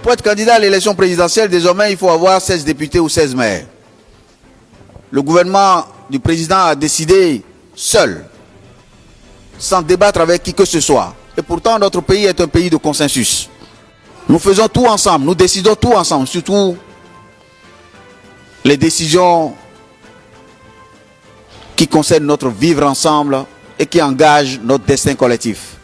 Pour être candidat à l'élection présidentielle, désormais, il faut avoir 16 députés ou 16 maires. Le gouvernement du président a décidé seul, sans débattre avec qui que ce soit. Et pourtant, notre pays est un pays de consensus. Nous faisons tout ensemble, nous décidons tout ensemble, surtout les décisions qui concernent notre vivre ensemble et qui engagent notre destin collectif.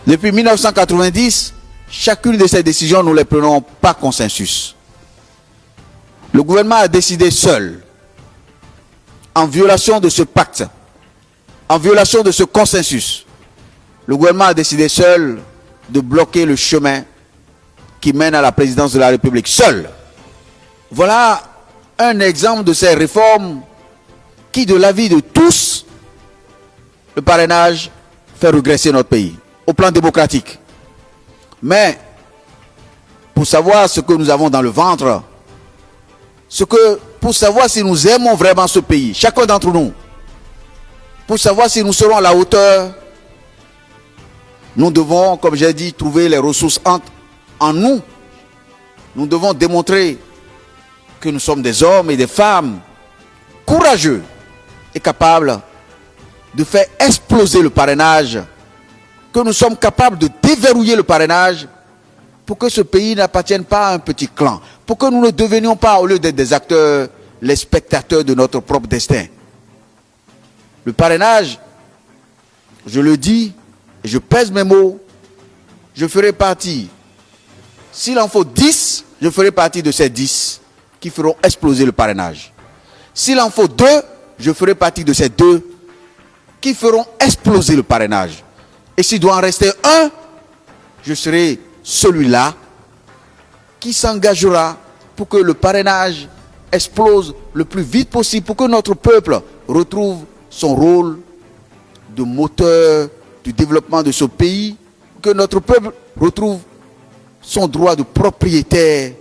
Depuis 1990, chacune de ces décisions, nous les prenons par consensus. Le gouvernement a décidé seul, en violation de ce pacte, en violation de ce consensus. Le gouvernement a décidé seul de bloquer le chemin qui mène à la présidence de la République. Seul. Voilà un exemple de ces réformes qui, de l'avis de tous, le parrainage fait regresser notre pays au plan démocratique. Mais pour savoir ce que nous avons dans le ventre, pour savoir si nous aimons vraiment ce pays, chacun d'entre nous, pour savoir si nous serons à la hauteur, nous devons, comme j'ai dit, trouver les ressources en nous. Nous devons démontrer que nous sommes des hommes et des femmes courageux et capables de faire exploser le parrainage, que nous sommes capables de déverrouiller le parrainage pour que ce pays n'appartienne pas à un petit clan, pour que nous ne devenions pas, au lieu d'être des acteurs, les spectateurs de notre propre destin. Le parrainage, je le dis, et je pèse mes mots, je ferai partie, s'il en faut 10, je ferai partie de ces 10 qui feront exploser le parrainage. S'il en faut 2, je ferai partie de ces 2 qui feront exploser le parrainage. Et s'il doit en rester un, je serai celui-là qui s'engagera pour que le parrainage explose le plus vite possible, pour que notre peuple retrouve son rôle de moteur du développement de ce pays, que notre peuple retrouve son droit de propriétaire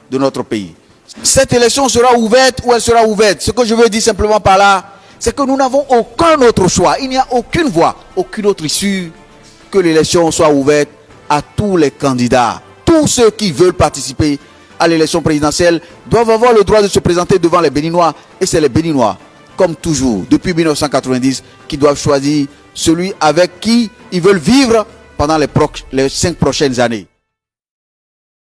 de notre pays. Cette élection sera ouverte ou elle sera ouverte. Ce que je veux dire simplement par là, c'est que nous n'avons aucun autre choix. Il n'y a aucune voie, aucune autre issue que l'élection soit ouverte à tous les candidats. Tous ceux qui veulent participer à l'élection présidentielle doivent avoir le droit de se présenter devant les Béninois. Et c'est les Béninois, comme toujours, depuis 1990, qui doivent choisir celui avec qui ils veulent vivre pendant les 5 prochaines années.